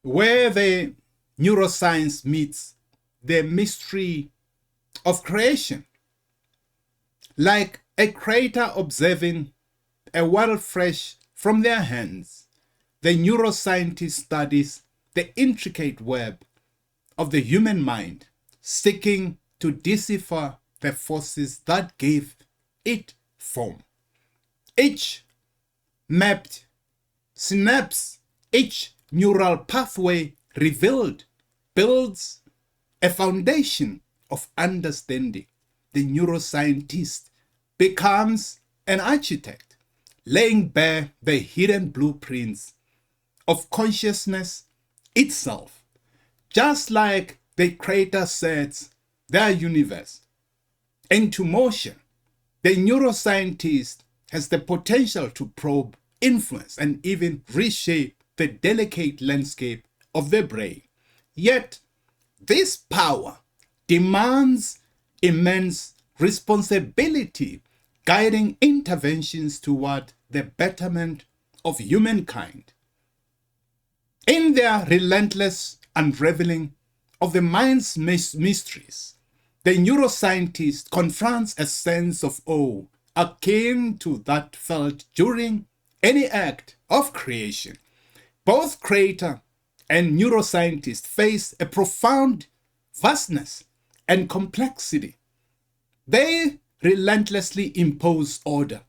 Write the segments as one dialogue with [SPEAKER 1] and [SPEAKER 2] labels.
[SPEAKER 1] where the neuroscience meets the mystery of creation. Like a creator observing a world fresh from their hands, the neuroscientist studies the intricate web of the human mind, seeking to decipher the forces that gave it form. Each mapped synapse, each neural pathway revealed, builds a foundation of understanding. The neuroscientist becomes an architect, laying bare the hidden blueprints of consciousness itself, just like the creator sets their universe into motion. The neuroscientist has the potential to probe, influence, and even reshape the delicate landscape of the brain. Yet, this power demands immense responsibility, guiding interventions toward the betterment of humankind. In their relentless unravelling of the mind's mysteries, the neuroscientist confronts a sense of awe akin to that felt during any act of creation. Both creator and neuroscientist face a profound vastness and complexity. They relentlessly impose order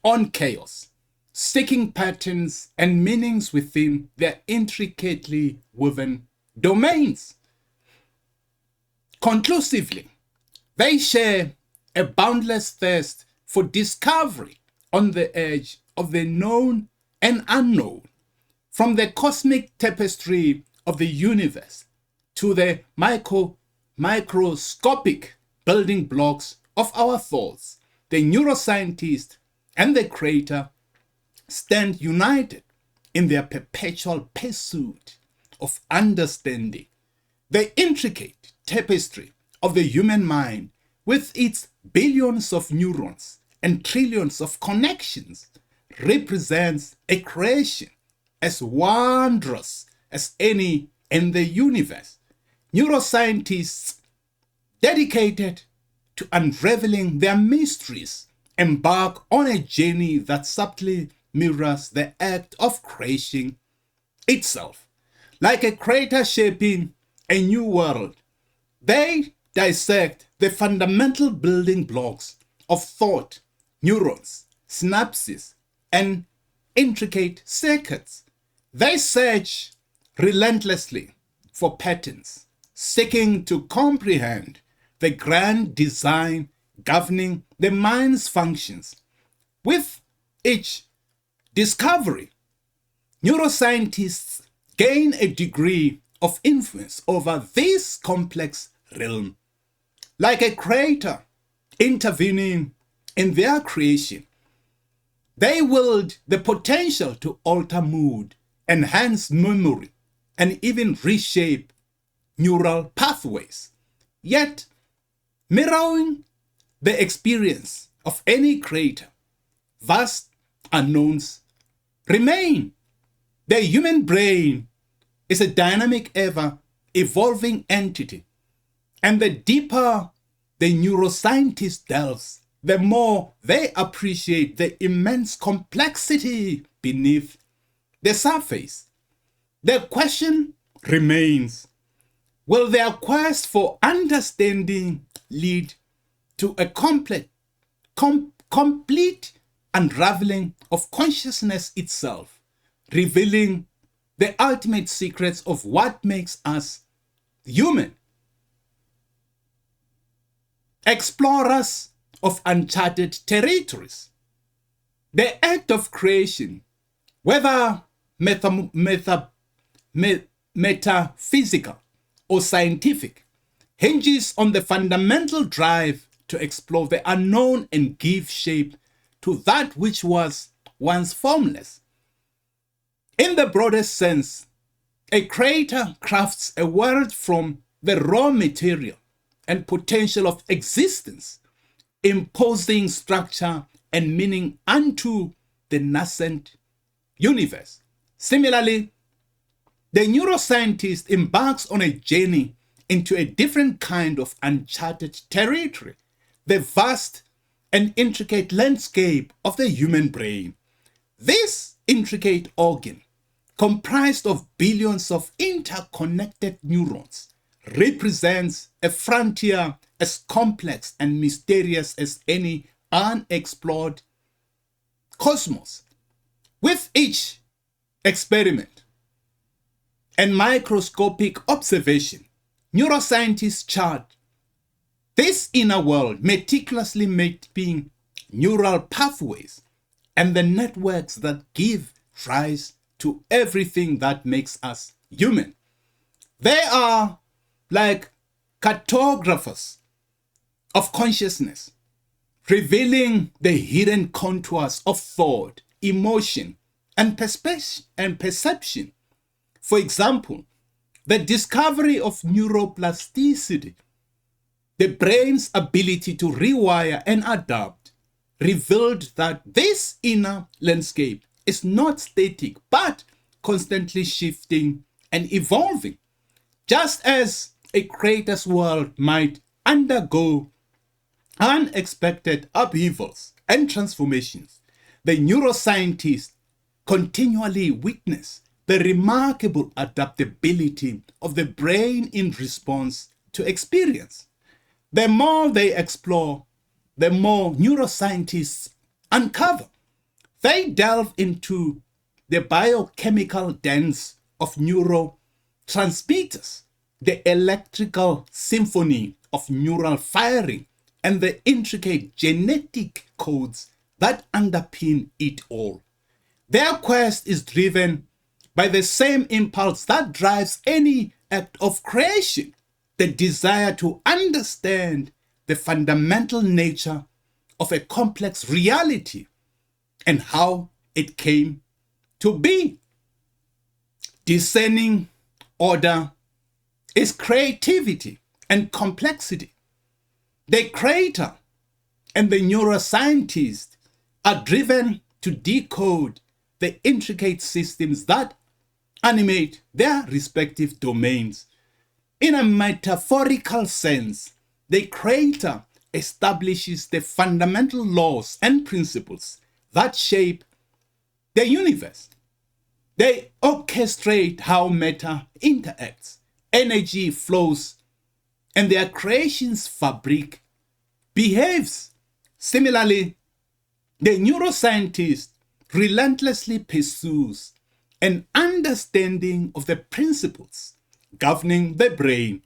[SPEAKER 1] on chaos, seeking patterns and meanings within their intricately woven domains. Conclusively, they share a boundless thirst for discovery on the edge of the known and unknown, from the cosmic tapestry of the universe to the microscopic building blocks of our thoughts. The neuroscientist and the creator stand united in their perpetual pursuit of understanding. The intricate tapestry of the human mind, with its billions of neurons and trillions of connections, represents a creation as wondrous as any in the universe. Neuroscientists dedicated to unraveling their mysteries embark on a journey that subtly mirrors the act of creation itself. Like a creator shaping a new world, they dissect the fundamental building blocks of thought, neurons, synapses, and intricate circuits. They search relentlessly for patterns, seeking to comprehend the grand design governing the mind's functions. With each discovery, neuroscientists gain a degree of influence over this complex realm. Like a creator intervening in their creation, they wield the potential to alter mood, enhance memory, and even reshape neural pathways. Yet, mirroring the experience of any creator, vast unknowns remain. The human brain is a dynamic, ever-evolving entity, and the deeper the neuroscientist delves, the more they appreciate the immense complexity beneath the surface. The question remains, will their quest for understanding lead to a complete unraveling of consciousness itself, revealing the ultimate secrets of what makes us human? Explorers of uncharted territories. The act of creation, whether metaphysical or scientific, hinges on the fundamental drive to explore the unknown and give shape to that which was once formless. In the broadest sense, a creator crafts a world from the raw material and potential of existence, imposing structure and meaning unto the nascent universe. Similarly, The neuroscientist embarks on a journey into a different kind of uncharted territory, the vast and intricate landscape of the human brain. This intricate organ, comprised of billions of interconnected neurons, represents a frontier as complex and mysterious as any unexplored cosmos. With each experiment and microscopic observation, neuroscientists chart this inner world, meticulously mapping neural pathways and the networks that give rise to everything that makes us human. They are like cartographers of consciousness, revealing the hidden contours of thought, emotion, and perception. For example, the discovery of neuroplasticity, the brain's ability to rewire and adapt, revealed that this inner landscape is not static but constantly shifting and evolving. Just as a creator's world might undergo unexpected upheavals and transformations, the neuroscientists continually witness the remarkable adaptability of the brain in response to experience. The more they explore, the more neuroscientists uncover. They delve into the biochemical dance of neurotransmitters, the electrical symphony of neural firing, and the intricate genetic codes that underpin it all. Their quest is driven by the same impulse that drives any act of creation, the desire to understand the fundamental nature of a complex reality and how it came to be. Discerning order is creativity and complexity. The creator and the neuroscientist are driven to decode the intricate systems that animate their respective domains. In a metaphorical sense, the creator establishes the fundamental laws and principles that shape the universe. They orchestrate how matter interacts, energy flows, and their creation's fabric behaves. Similarly, the neuroscientist relentlessly pursues an understanding of the principles governing the brain,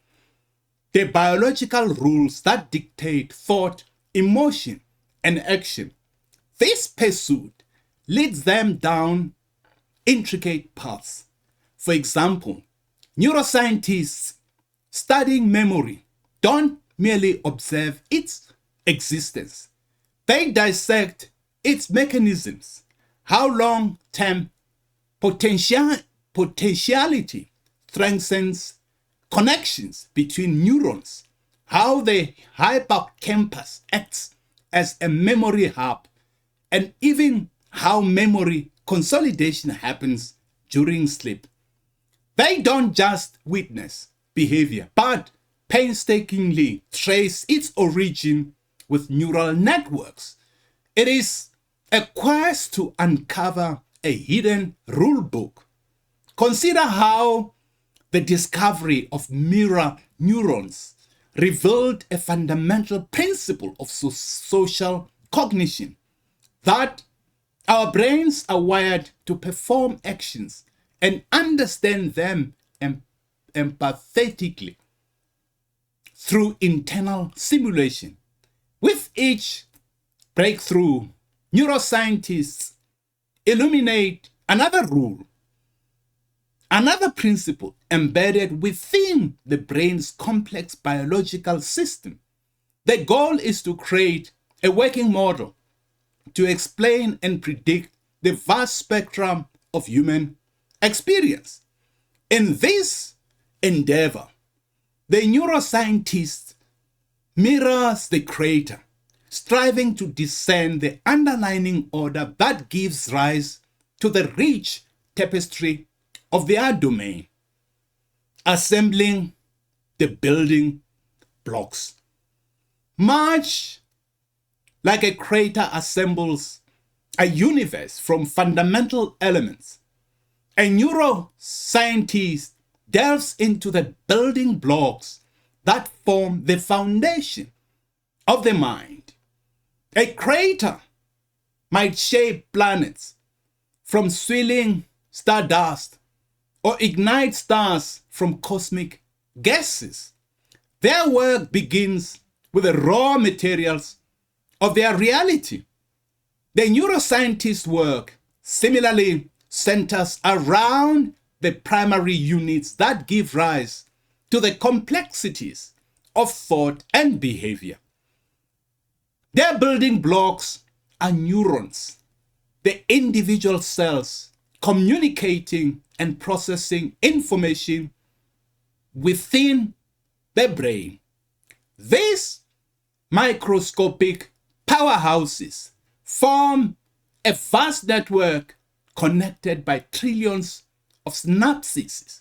[SPEAKER 1] the biological rules that dictate thought, emotion, and action. This pursuit leads them down intricate paths. For example, neuroscientists studying memory don't merely observe its existence. They dissect its mechanisms, how long-term potentiality strengthens connections between neurons, how the hippocampus acts as a memory hub, and even how memory consolidation happens during sleep. They don't just witness behavior, but painstakingly trace its origin with neural networks. It is a quest to uncover a hidden rule book. Consider how the discovery of mirror neurons revealed a fundamental principle of social cognition, that our brains are wired to perform actions and understand them empathetically through internal simulation. With each breakthrough, neuroscientists illuminate another rule, another principle embedded within the brain's complex biological system. The goal is to create a working model to explain and predict the vast spectrum of human experience. In this endeavor, the neuroscientist mirrors the creator, striving to discern the underlying order that gives rise to the rich tapestry of their domain. assembling the building blocks. Much like a creator assembles a universe from fundamental elements, a neuroscientist delves into the building blocks that form the foundation of the mind. A creator might shape planets from swirling stardust or ignite stars from cosmic gases. Their work begins with the raw materials of their reality. The neuroscientist's work similarly centers around the primary units that give rise to the complexities of thought and behavior. Their building blocks are neurons, the individual cells communicating and processing information within the brain. These microscopic powerhouses form a vast network connected by trillions of synapses.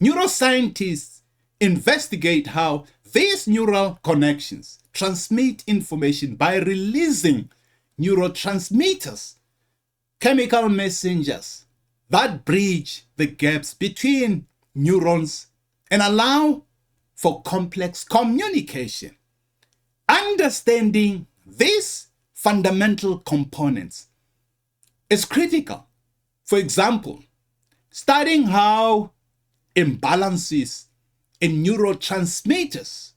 [SPEAKER 1] Neuroscientists investigate how these neural connections transmit information by releasing neurotransmitters, chemical messengers that bridge the gaps between neurons and allow for complex communication. Understanding these fundamental components is critical. For example, studying how imbalances in neurotransmitters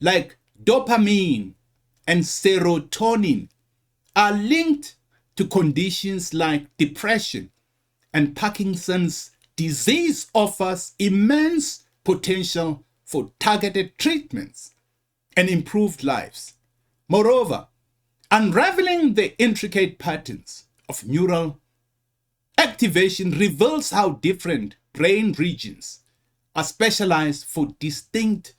[SPEAKER 1] like dopamine and serotonin are linked to conditions like depression and Parkinson's disease offers immense potential for targeted treatments and improved lives. Moreover, unraveling the intricate patterns of neural activation reveals how different brain regions are specialized for distinct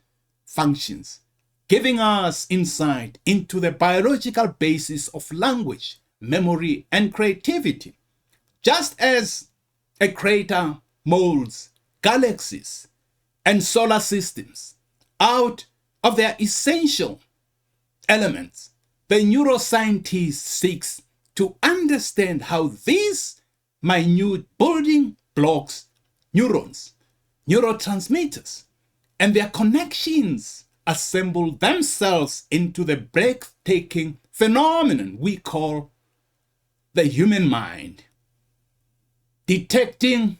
[SPEAKER 1] functions, giving us insight into the biological basis of language, memory, and creativity. Just as a creator molds galaxies and solar systems out of their essential elements, the neuroscientist seeks to understand how these minute building blocks, neurons, neurotransmitters, and their connections assemble themselves into the breathtaking phenomenon we call the human mind. Detecting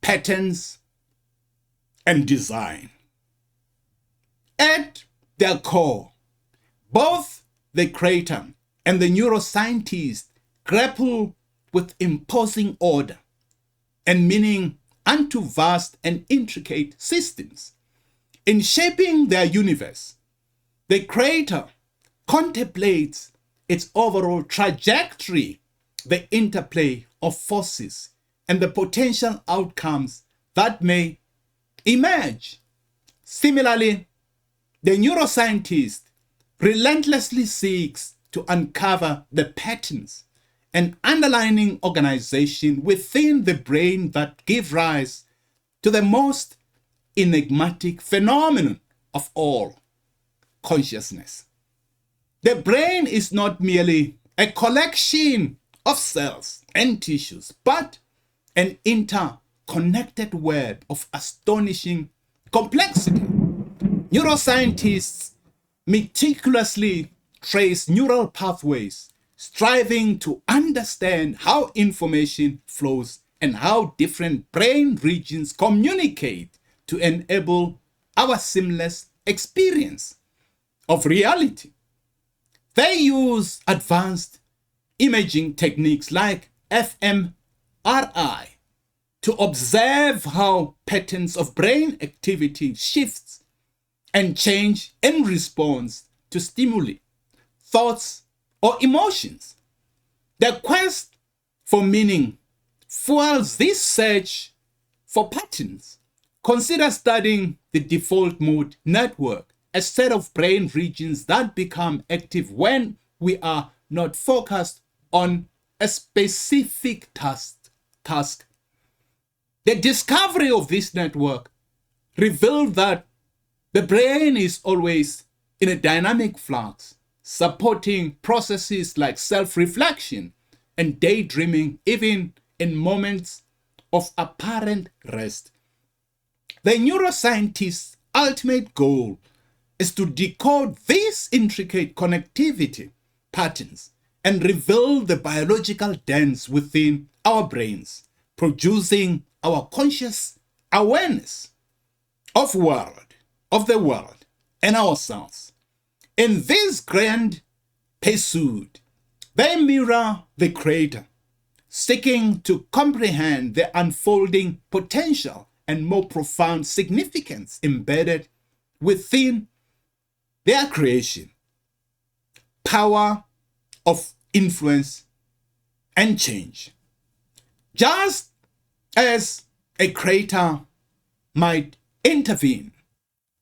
[SPEAKER 1] patterns and design. At their core, both the creator and the neuroscientist grapple with imposing order and meaning unto vast and intricate systems. In shaping their universe, the creator contemplates its overall trajectory, the interplay of forces, and the potential outcomes that may emerge. Similarly, the neuroscientist relentlessly seeks to uncover the patterns and underlying organization within the brain that give rise to the most enigmatic phenomenon of all, consciousness. The brain is not merely a collection of cells and tissues, but an interconnected web of astonishing complexity. Neuroscientists meticulously trace neural pathways, striving to understand how information flows and how different brain regions communicate to enable our seamless experience of reality. They use advanced imaging techniques like fMRI to observe how patterns of brain activity shifts and change in response to stimuli, thoughts, or emotions. The quest for meaning fuels this search for patterns. Consider studying the default mode network, a set of brain regions that become active when we are not focused on a specific task. The discovery of this network revealed that the brain is always in a dynamic flux, supporting processes like self-reflection and daydreaming, even in moments of apparent rest. The neuroscientist's ultimate goal is to decode these intricate connectivity patterns and reveal the biological dance within our brains, producing our conscious awareness of the world, and ourselves. In this grand pursuit, they mirror the Creator, seeking to comprehend the unfolding potential and more profound significance embedded within their creation, power of influence and change. Just as a creator might intervene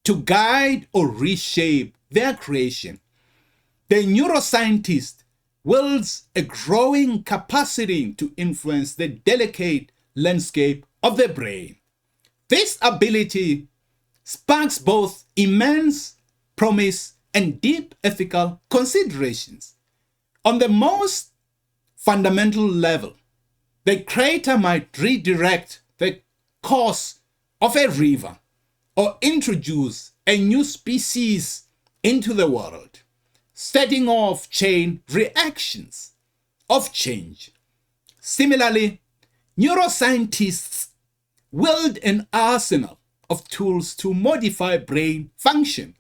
[SPEAKER 1] to guide or reshape their creation, the neuroscientist wields a growing capacity to influence the delicate landscape of the brain. This ability sparks both immense promise and deep ethical considerations. On the most fundamental level, the creator might redirect the course of a river or introduce a new species into the world, setting off chain reactions of change. Similarly, neuroscientists wield an arsenal of tools to modify brain function.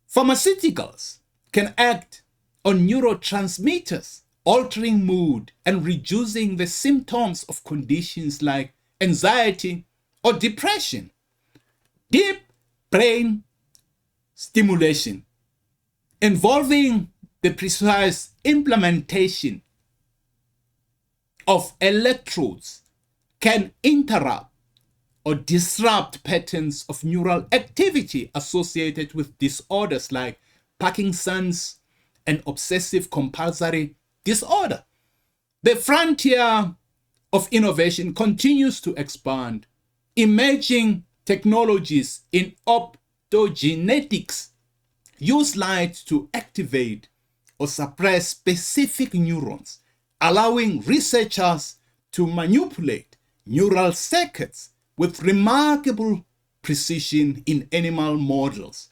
[SPEAKER 1] Pharmaceuticals can act on neurotransmitters, altering mood and reducing the symptoms of conditions like anxiety or depression. Deep brain stimulation involving the precise implementation of electrodes can interrupt or disrupt patterns of neural activity associated with disorders like Parkinson's and obsessive compulsory disorder. The frontier of innovation continues to expand. Emerging technologies in optogenetics use light to activate or suppress specific neurons, allowing researchers to manipulate neural circuits with remarkable precision in animal models.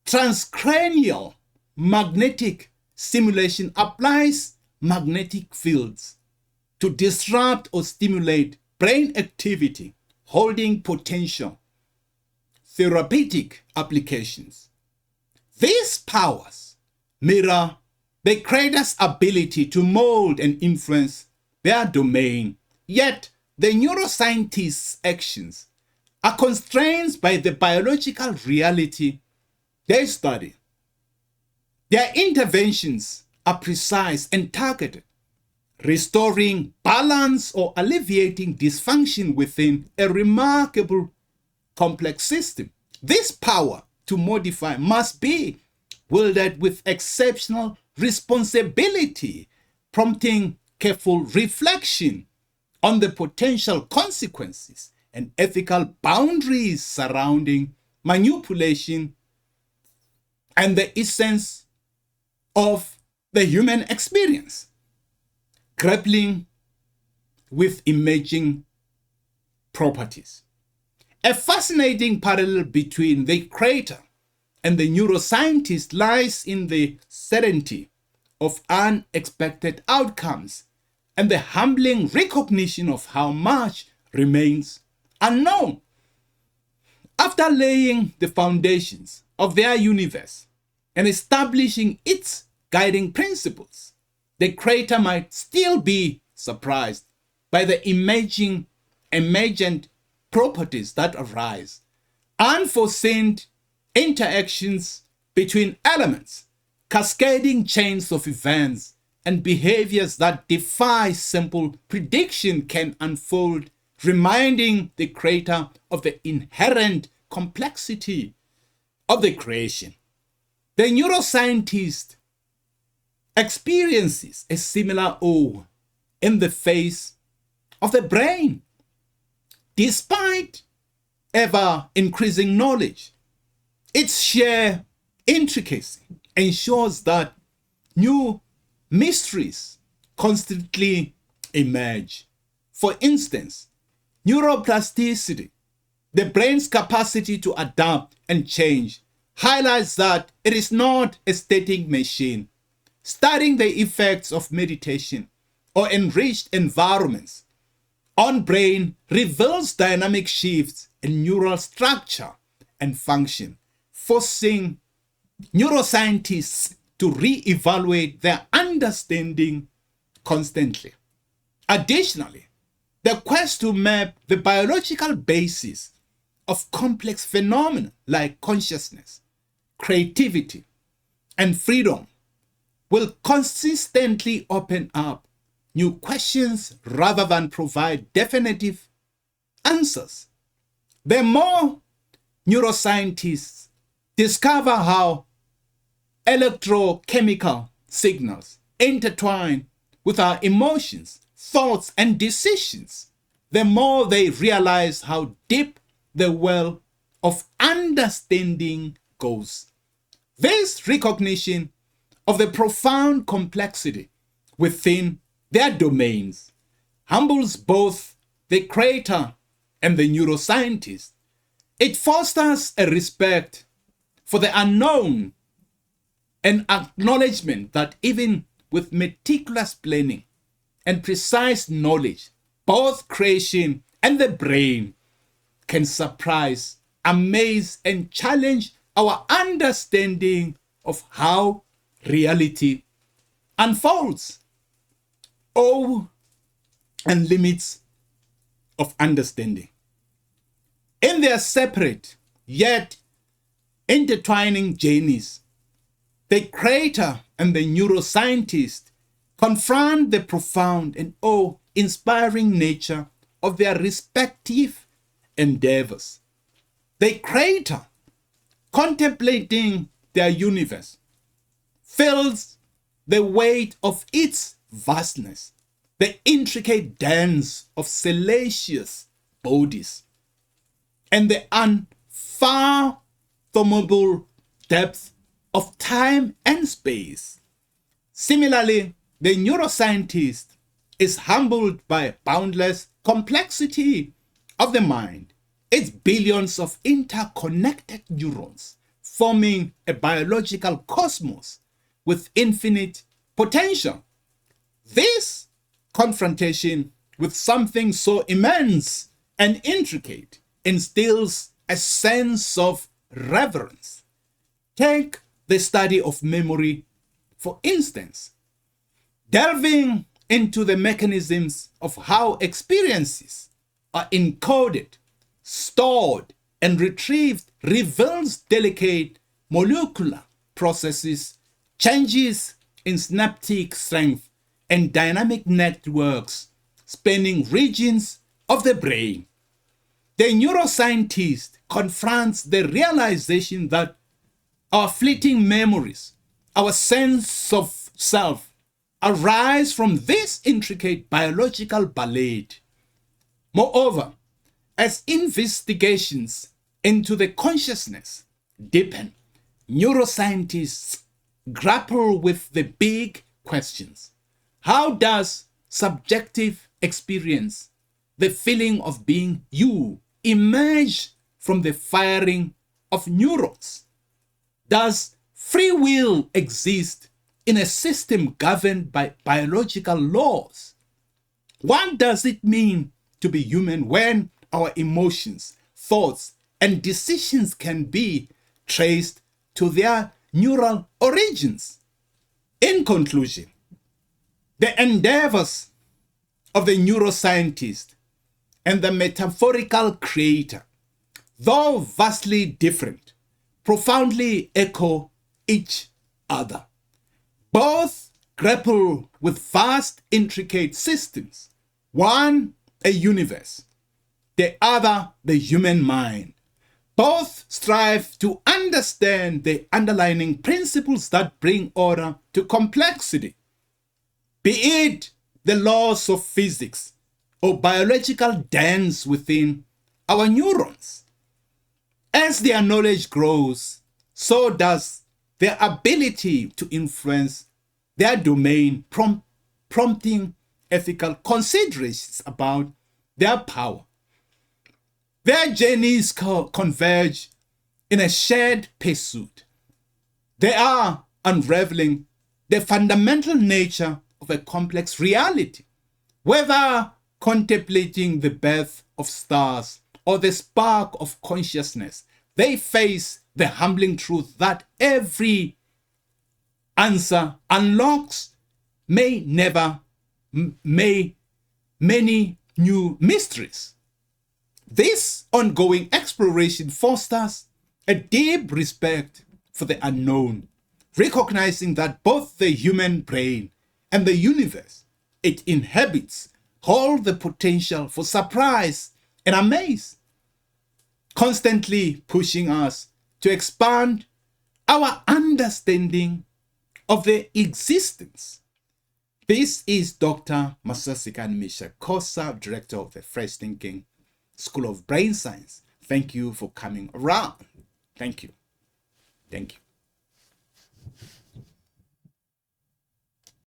[SPEAKER 1] Transcranial magnetic stimulation applies magnetic fields to disrupt or stimulate brain activity, holding potential therapeutic applications. These powers mirror the creator's ability to mold and influence their domain, yet the neuroscientist's actions are constrained by the biological reality they study. Their interventions are precise and targeted, restoring balance or alleviating dysfunction within a remarkable complex system. This power to modify must be wielded with exceptional responsibility, prompting careful reflection on the potential consequences and ethical boundaries surrounding manipulation and the essence of the human experience. Grappling with emerging properties. A fascinating parallel between the creator and the neuroscientist lies in the certainty of unexpected outcomes and the humbling recognition of how much remains unknown. After laying the foundations of their universe and establishing its guiding principles, the creator might still be surprised by the emergent properties that arise, unforeseen interactions between elements, cascading chains of events, and behaviors that defy simple prediction can unfold, reminding the creator of the inherent complexity of the creation. The neuroscientist experiences a similar awe in the face of the brain. Despite ever increasing knowledge, its sheer intricacy ensures that new mysteries constantly emerge. For instance, neuroplasticity, the brain's capacity to adapt and change, highlights that it is not a static machine. Studying the effects of meditation or enriched environments on brain reveals dynamic shifts in neural structure and function, forcing neuroscientists to re-evaluate their understanding constantly. Additionally, the quest to map the biological basis of complex phenomena like consciousness, creativity, and freedom will consistently open up new questions rather than provide definitive answers. The more neuroscientists discover how electrochemical signals intertwine with our emotions, thoughts, and decisions, the more they realize how deep the well of understanding goes. This recognition of the profound complexity within their domains humbles both the creator and the neuroscientist. It fosters a respect for the unknown and acknowledgement that even with meticulous planning and precise knowledge, both creation and the brain can surprise, amaze, and challenge our understanding of how reality unfolds. Oh, and limits of understanding. In their separate yet intertwining journeys, the creator and the neuroscientist confront the profound and awe-inspiring nature of their respective endeavors. The creator, contemplating their universe, feels the weight of its vastness, the intricate dance of celestial bodies, and the unfathomable depth of time and space. Similarly, the neuroscientist is humbled by boundless complexity of the mind, its billions of interconnected neurons forming a biological cosmos with infinite potential. This confrontation with something so immense and intricate instills a sense of reverence. Take the study of memory, for instance. Delving into the mechanisms of how experiences are encoded, stored, and retrieved reveals delicate molecular processes, changes in synaptic strength, and dynamic networks spanning regions of the brain. The neuroscientist confronts the realization that our fleeting memories, our sense of self, arise from this intricate biological ballet. Moreover, as investigations into the consciousness deepen, neuroscientists grapple with the big questions. How does subjective experience, the feeling of being you, emerge from the firing of neurons? Does free will exist in a system governed by biological laws? What does it mean to be human when our emotions, thoughts, and decisions can be traced to their neural origins? In conclusion, the endeavors of the neuroscientist and the metaphorical creator, though vastly different, profoundly echo each other. Both grapple with vast, intricate systems. One, a universe. The other, the human mind. Both strive to understand the underlying principles that bring order to complexity, be it the laws of physics or biological dance within our neurons. As their knowledge grows, so does their ability to influence their domain, prompting ethical considerations about their power. Their journeys converge in a shared pursuit. They are unraveling the fundamental nature of a complex reality, whether contemplating the birth of stars or the spark of consciousness. They face the humbling truth that every answer unlocks many new mysteries. This ongoing exploration fosters a deep respect for the unknown, recognizing that both the human brain and the universe it inhabits hold the potential for surprise and amaze, constantly pushing us to expand our understanding of their existence. This is Dr. Masasika Misha Kosa, Director of the Fresh Thinking School of Brain Science. Thank you for coming around. Thank you. Thank you.